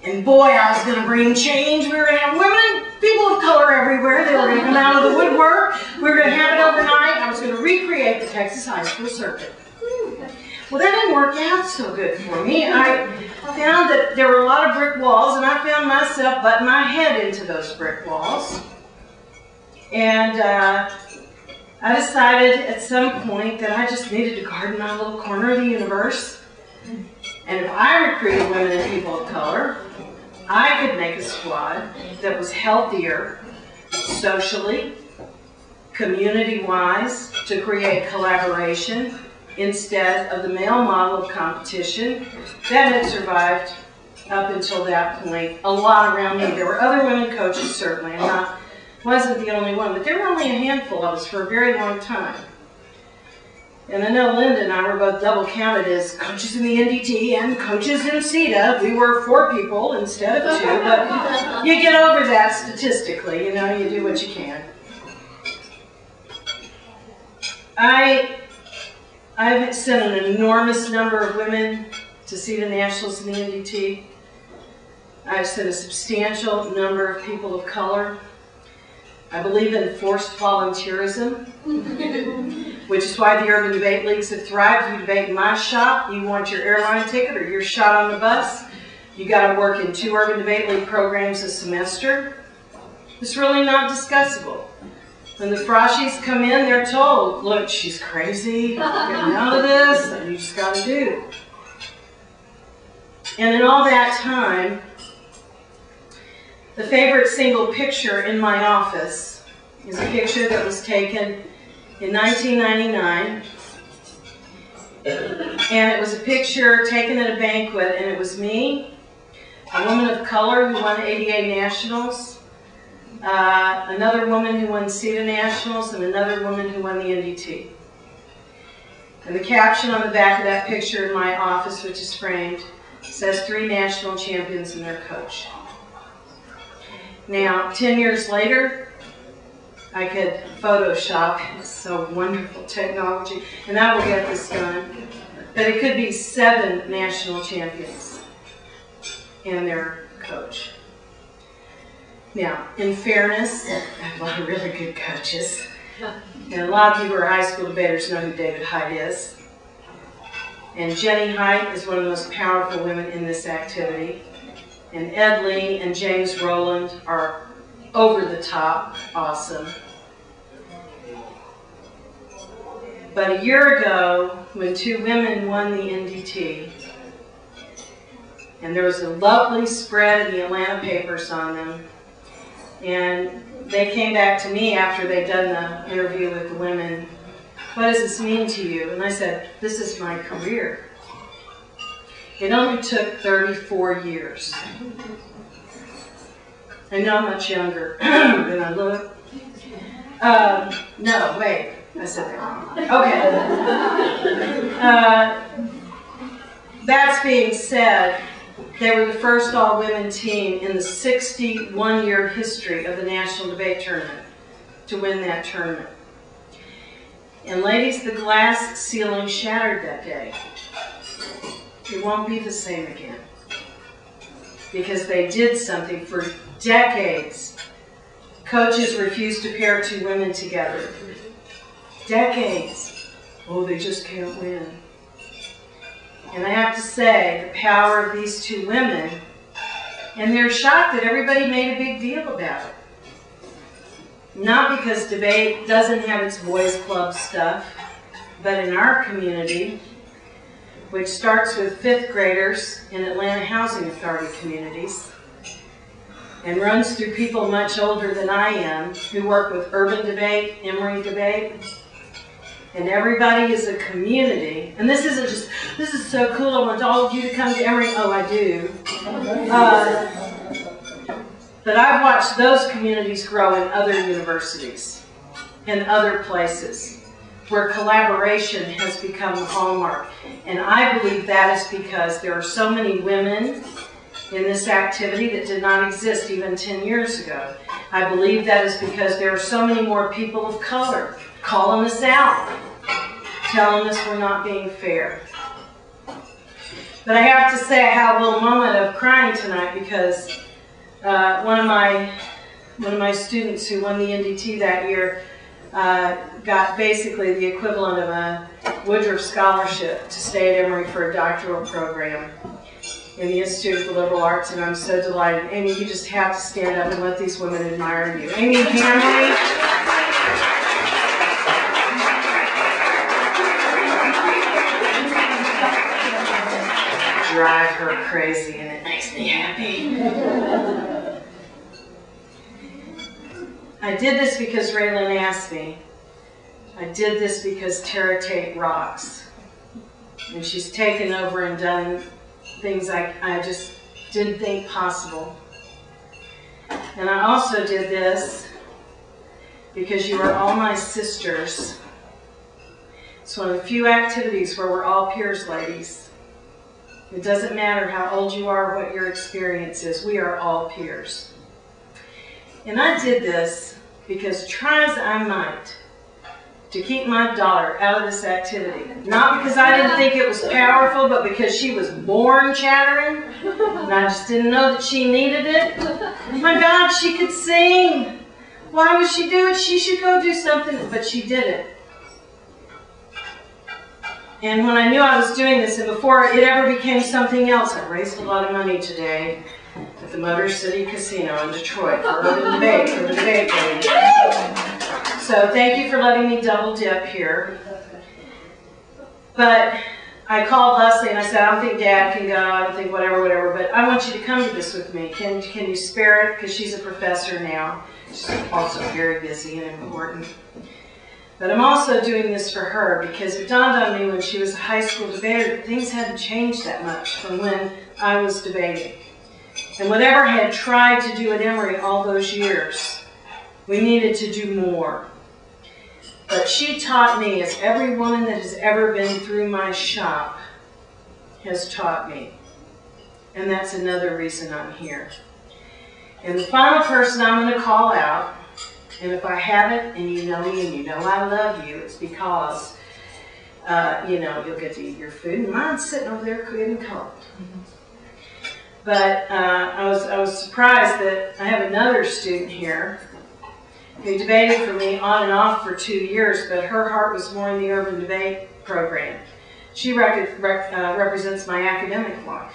And boy, I was going to bring change. We were going to have women, people of color everywhere. They were going to come out of the woodwork. We were going to have it overnight. I was going to recreate the Texas high school circuit. Well, that didn't work out so good for me. I found that there were a lot of brick walls, and I found myself butting my head into those brick walls. And I decided at some point that I just needed to garden my little corner of the universe. And if I recruited women and people of color, I could make a squad that was healthier socially, community-wise, to create collaboration instead of the male model of competition that had survived up until that point a lot around me. There were other women coaches, certainly. I wasn't the only one, but there were only a handful of us for a very long time. And I know Linda and I were both double counted as coaches in the NDT and coaches in CETA. We were 4 people instead of 2, but you get over that statistically, you know, you do what you can. I've sent an enormous number of women to CETA Nationals in the NDT. I've sent a substantial number of people of color. I believe in forced volunteerism, which is why the Urban Debate Leagues have thrived. You debate in my shop, you want your airline ticket or your shot on the bus, you got to work in 2 Urban Debate League programs a semester. It's really not discussable. When the Froshies come in, they're told, look, she's crazy, getting out of this, and you just got to do. And in all that time, the favorite single picture in my office is a picture that was taken in 1999. And it was a picture taken at a banquet, and it was me, a woman of color who won ADA Nationals, another woman who won CETA Nationals, and another woman who won the NDT. And the caption on the back of that picture in my office, which is framed, says 3 national champions and their coach. Now, 10 years later, I could Photoshop. It's so wonderful technology, and I will get this done. But it could be 7 national champions and their coach. Now, in fairness, I have a lot of really good coaches. And a lot of you who are high school debaters know who David Height is. And Jenny Height is one of the most powerful women in this activity. And Ed Lee and James Rowland are over the top awesome. But a year ago, when 2 women won the NDT, and there was a lovely spread in the Atlanta papers on them, and they came back to me after they'd done the interview with the women, what does this mean to you? And I said, this is my career. It only took 34 years. I know I'm much younger than I look. No, wait. I said that wrong. Okay. That's being said, they were the first all-women team in the 61-year history of the National Debate Tournament to win that tournament. And ladies, the glass ceiling shattered that day. It won't be the same again. Because they did something for decades. Coaches refused to pair 2 women together. Decades. Oh, they just can't win. And I have to say, the power of these 2 women, and they're shocked that everybody made a big deal about it. Not because debate doesn't have its boys club stuff, but in our community, which starts with 5th graders in Atlanta Housing Authority communities, and runs through people much older than I am, who work with Urban Debate, Emory Debate, and everybody is a community. And this isn't just, this is so cool, I want all of you to come to Emory. Oh, I do. But I've watched those communities grow in other universities, in other places, where collaboration has become the hallmark. And I believe that is because there are so many women in this activity that did not exist even 10 years ago. I believe that is because there are so many more people of color calling us out, telling us we're not being fair. But I have to say I had a little moment of crying tonight because one of my students who won the NDT that year got basically the equivalent of a Woodruff Scholarship to stay at Emory for a doctoral program in the Institute of the Liberal Arts, and I'm so delighted. Amy, you just have to stand up and let these women admire you. Amy Hamley. Drive her crazy, and it makes me happy. I did this because Raylan asked me. I did this because Tara Tate rocks. And she's taken over and done things I just didn't think possible. And I also did this because you are all my sisters. It's one of the few activities where we're all peers, ladies. It doesn't matter how old you are, what your experience is. We are all peers. And I did this because try as I might to keep my daughter out of this activity. Not because I didn't think it was powerful, but because she was born chattering, and I just didn't know that she needed it. My God, she could sing. Why would she do it? She should go do something, but she did it. And when I knew I was doing this, and before it ever became something else, I raised a lot of money today at the Motor City Casino in Detroit for Urban Debate, for the debate game. So thank you for letting me double dip here. But I called Leslie and I said, I don't think Dad can go, I don't think whatever, but I want you to come to this with me. Can you spare it? Because she's a professor now. She's also very busy and important. But I'm also doing this for her because it dawned on me when she was a high school debater that things hadn't changed that much from when I was debating. And whatever I had tried to do at Emory all those years, we needed to do more. But she taught me, as every woman that has ever been through my shop has taught me. And that's another reason I'm here. And the final person I'm going to call out, and if I haven't, and you know me, and you know I love you, it's because, you know, you'll get to eat your food, and mine's sitting over there getting cold. But I was surprised that I have another student here who debated for me on and off for 2 years, but her heart was more in the urban debate program. She represents my academic life.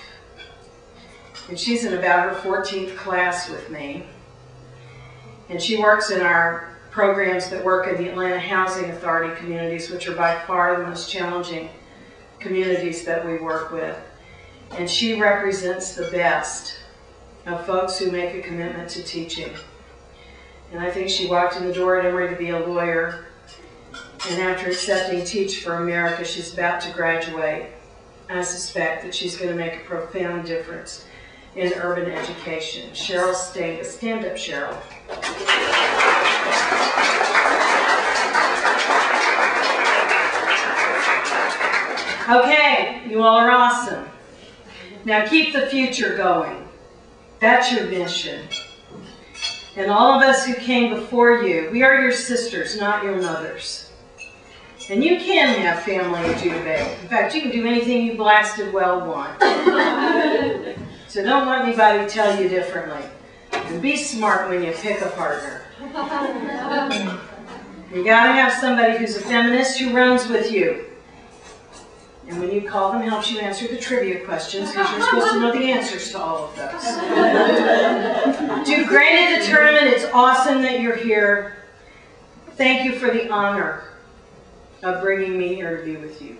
And she's in about her 14th class with me. And she works in our programs that work in the Atlanta Housing Authority communities, which are by far the most challenging communities that we work with. And she represents the best of folks who make a commitment to teaching. And I think she walked in the door at Emory to be a lawyer. And after accepting Teach for America, she's about to graduate. I suspect that she's going to make a profound difference in urban education. Cheryl Stave, stand up, Cheryl. Okay, you all are awesome. Now keep the future going. That's your mission. And all of us who came before you, we are your sisters, not your mothers. And you can have family and do debate. In fact, you can do anything you blasted well want. So don't let anybody tell you differently. And be smart when you pick a partner. You gotta have somebody who's a feminist who runs with you. And when you call them, helps you answer the trivia questions, because you're supposed to know the answers to all of those. Do great at the tournament. It's awesome that you're here. Thank you for the honor of bringing me here to be with you.